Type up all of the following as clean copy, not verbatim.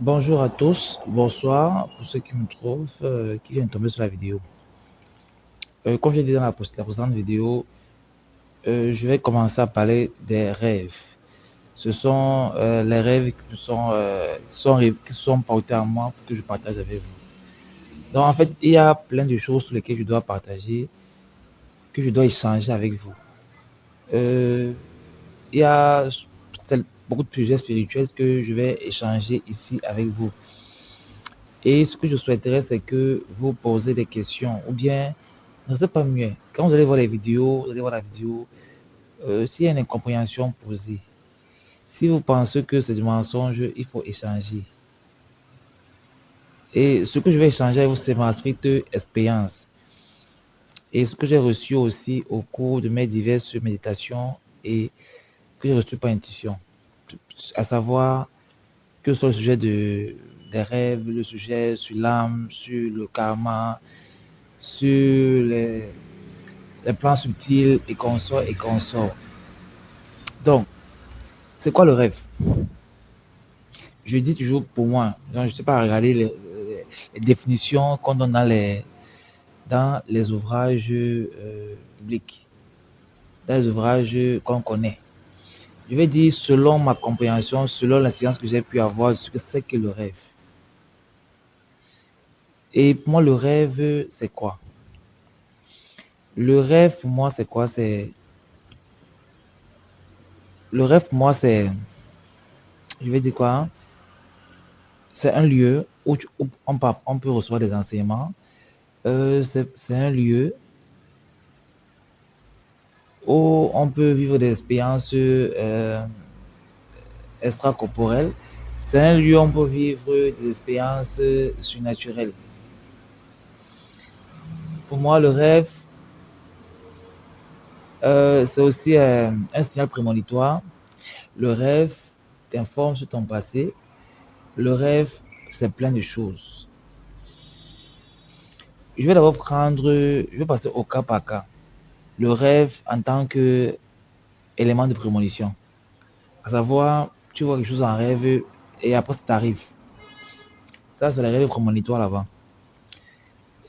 Bonjour à tous, bonsoir pour ceux qui me trouvent, qui viennent tomber sur la vidéo. Comme j'ai dit dans la précédente vidéo, je vais commencer à parler des rêves. Ce sont les rêves qui sont portés à moi pour que je partage avec vous. Donc en fait, il y a plein de choses sur lesquelles je dois partager, que je dois échanger avec vous. Euh, il y a beaucoup de sujets spirituels que je vais échanger ici avec vous. Et ce que je souhaiterais, c'est que vous posez des questions ou bien, ne sais pas mieux, quand vous allez voir les vidéos, vous allez voir la vidéo, s'il y a une incompréhension posée, si vous pensez que c'est du mensonge, il faut échanger. Et ce que je vais échanger avec vous, c'est ma stricte expérience. Et ce que j'ai reçu aussi au cours de mes diverses méditations et que j'ai reçu par intuition. À savoir que ce soit le sujet des rêves, le sujet sur l'âme, sur le karma, sur les plans subtils et consorts et consorts. Donc, c'est quoi le rêve? Je dis toujours pour moi, donc je ne sais pas regarder les définitions qu'on donne dans les ouvrages publics, dans les ouvrages qu'on connaît. Je vais dire selon ma compréhension, selon l'expérience que j'ai pu avoir, ce que c'est que le rêve. Et pour moi, le rêve, c'est quoi? Le rêve, pour moi, c'est quoi? Le rêve, pour moi, je vais dire quoi, hein? C'est un lieu où on peut recevoir des enseignements. C'est un lieu où on peut vivre des expériences extracorporelles. C'est un lieu où on peut vivre des expériences surnaturelles. Pour moi, le rêve, c'est aussi un signal prémonitoire. Le rêve t'informe sur ton passé. Le rêve, c'est plein de choses. Je vais passer au cas par cas. Le rêve en tant qu'élément de prémonition. À savoir, tu vois quelque chose en rêve et après ça t'arrive. Ça, c'est les rêves prémonitoires là-bas.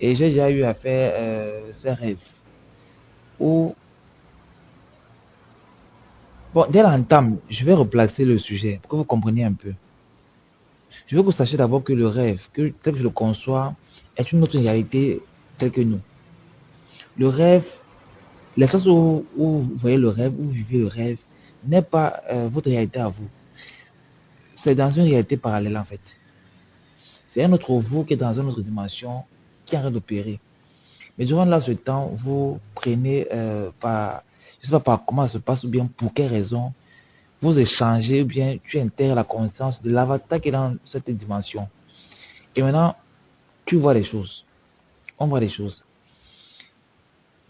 Et j'ai déjà eu à faire ces rêves où, bon, dès l'entame, je vais replacer le sujet pour que vous compreniez un peu. Je veux que vous sachiez d'abord que le rêve, tel que je le conçois, est une autre réalité telle que nous. Le rêve, l'espace où vous voyez le rêve, où vous vivez le rêve, n'est pas votre réalité à vous. C'est dans une réalité parallèle en fait. C'est un autre vous qui est dans une autre dimension qui est en train d'opérer. Mais durant là, ce temps, vous prenez je ne sais pas par comment ça se passe ou bien pour quelle raison, vous échangez ou bien tu intègres la conscience de l'avatar qui est dans cette dimension. Et maintenant, tu vois les choses. On voit les choses.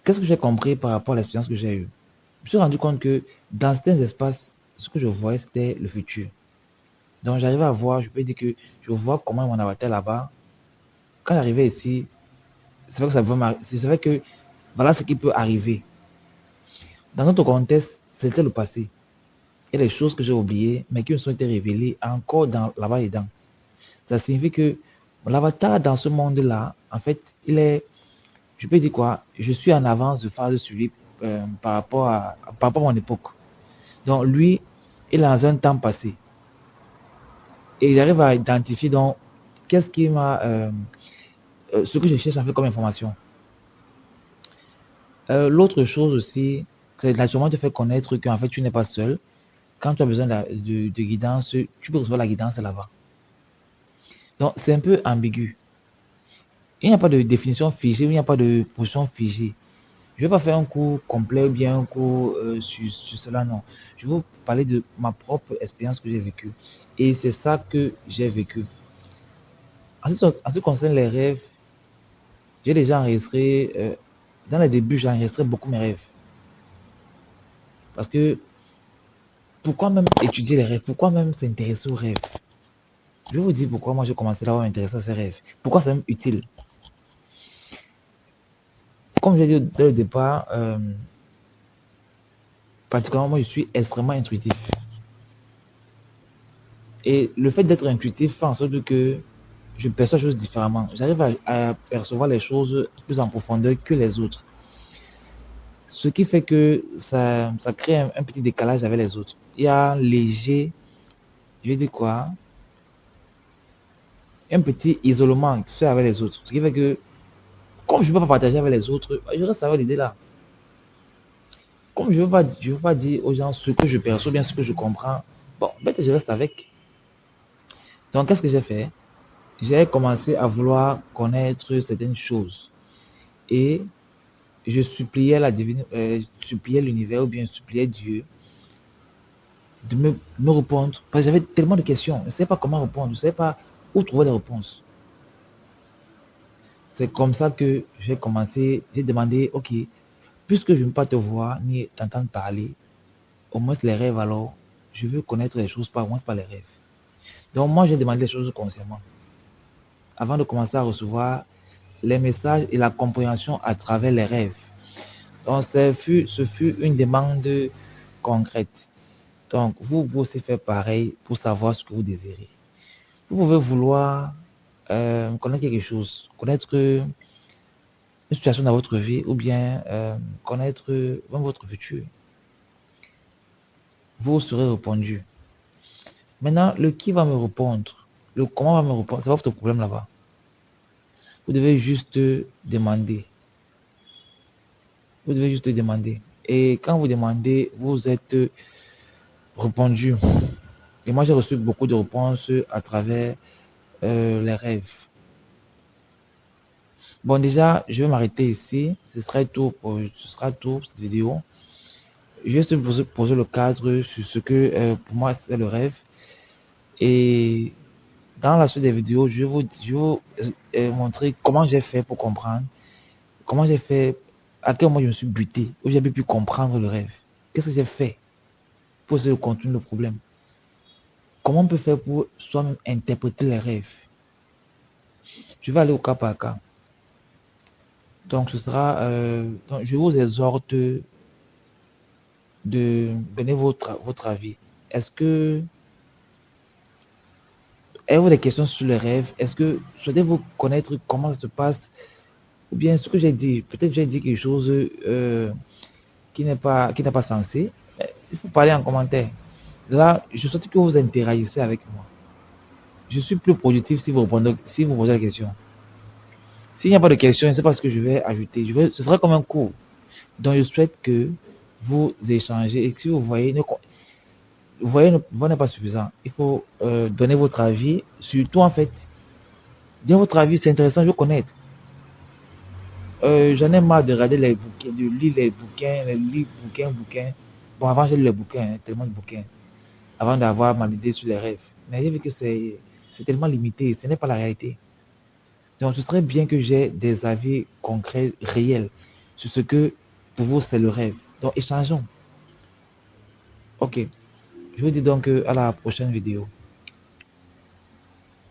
Qu'est-ce que j'ai compris par rapport à l'expérience que j'ai eue? Je me suis rendu compte que dans certains espaces, ce que je voyais, c'était le futur. Donc j'arrivais à voir, je peux dire que je vois comment mon avatar là-bas. Quand j'arrivais ici, c'est vrai que ça pouvait m'arriver. C'est vrai que voilà ce qui peut arriver. Dans notre contexte, c'était le passé. Et les choses que j'ai oubliées, mais qui me sont été révélées encore là-bas dedans. Ça signifie que l'avatar dans ce monde-là, en fait, je peux dire quoi, je suis en avance de phase sur lui par rapport à mon époque. Donc lui, il est dans un temps passé. Et j'arrive à identifier donc qu'est-ce qui m'a, ce que je cherche en fait comme information. L'autre chose aussi, c'est naturellement de faire connaître qu'en fait tu n'es pas seul. Quand tu as besoin de guidance, tu peux recevoir la guidance là-bas. Donc, c'est un peu ambigu. Il n'y a pas de définition figée, il n'y a pas de position figée. Je ne vais pas faire un cours complet ou bien un cours sur cela, non. Je vais vous parler de ma propre expérience que j'ai vécue. Et c'est ça que j'ai vécu. En ce qui concerne les rêves, j'ai déjà enregistré, dans les débuts, j'ai enregistré beaucoup mes rêves. Parce que pourquoi même étudier les rêves? Pourquoi même s'intéresser aux rêves? Je vais vous dire pourquoi moi j'ai commencé à m'intéresser à ces rêves. Pourquoi c'est même utile? Comme je l'ai dit dès le départ, particulièrement moi je suis extrêmement intuitif. Et le fait d'être intuitif fait en sorte que je perçois les choses différemment. J'arrive à percevoir les choses plus en profondeur que les autres. Ce qui fait que ça crée un petit décalage avec les autres. Il y a un léger, je vais dire quoi, un petit isolement qui se fait avec les autres. Ce qui fait que, comme je ne peux pas partager avec les autres, je reste avec l'idée là. Comme je veux pas dire aux gens ce que je perçois, bien ce que je comprends, bon, peut-être je reste avec. Donc, qu'est-ce que j'ai fait? J'ai commencé à vouloir connaître certaines choses. Et je suppliais suppliais l'univers ou bien suppliais Dieu de me répondre. Parce que j'avais tellement de questions. Je ne savais pas comment répondre. Je ne savais pas où trouver les réponses. C'est comme ça que j'ai commencé, j'ai demandé, ok, puisque je ne veux pas te voir ni t'entendre parler, au moins les rêves alors, je veux connaître les choses, pas au moins par les rêves. Donc moi, j'ai demandé les choses consciemment, avant de commencer à recevoir les messages et la compréhension à travers les rêves. Donc ce fut une demande concrète. Donc vous pouvez aussi faire pareil pour savoir ce que vous désirez. Vous pouvez vouloir connaître quelque chose, connaître une situation dans votre vie ou bien connaître même votre futur. Vous serez répondu. Maintenant, le qui va me répondre, le comment va me répondre, c'est pas votre problème là-bas. Vous devez juste demander. Vous devez juste demander. Et quand vous demandez, vous êtes répondu. Et moi, j'ai reçu beaucoup de réponses à travers les rêves. Bon, déjà, je vais m'arrêter ici. Ce sera tout pour cette vidéo. Je vais juste poser le cadre sur ce que pour moi c'est le rêve. Et dans la suite des vidéos, je vais vous montrer comment j'ai fait pour comprendre, comment j'ai fait, à quel moment je me suis buté, où j'ai pu comprendre le rêve. Qu'est-ce que j'ai fait pour essayer de contourner le problème? Comment on peut faire pour soi-même interpréter les rêves? Je vais aller au cas par cas. Donc, ce sera, donc je vous exhorte de donner votre avis. Est-ce que, avez-vous des questions sur les rêves? Est-ce que souhaitez-vous connaître comment ça se passe? Ou bien ce que j'ai dit, peut-être j'ai dit quelque chose qui n'est pas censé. Il faut parler en commentaire. Là, je souhaite que vous interagissez avec moi. Je suis plus productif si vous répondez, si vous posez la question. S'il n'y a pas de question, je ne sais pas ce que je vais ajouter. Ce sera comme un cours. Donc, je souhaite que vous échangez et que si vous voyez, voix n'est pas suffisant. Il faut donner votre avis. Surtout, en fait, dire votre avis, c'est intéressant, je veux connaître. J'en ai marre de regarder les bouquins, de lire les bouquins, bouquins. Bon, avant, j'ai lu les bouquins, tellement de bouquins, avant d'avoir ma idée sur les rêves. Mais j'ai vu que c'est tellement limité, ce n'est pas la réalité. Donc, ce serait bien que j'ai des avis concrets, réels, sur ce que pour vous, c'est le rêve. Donc, échangeons. Ok. Je vous dis donc à la prochaine vidéo.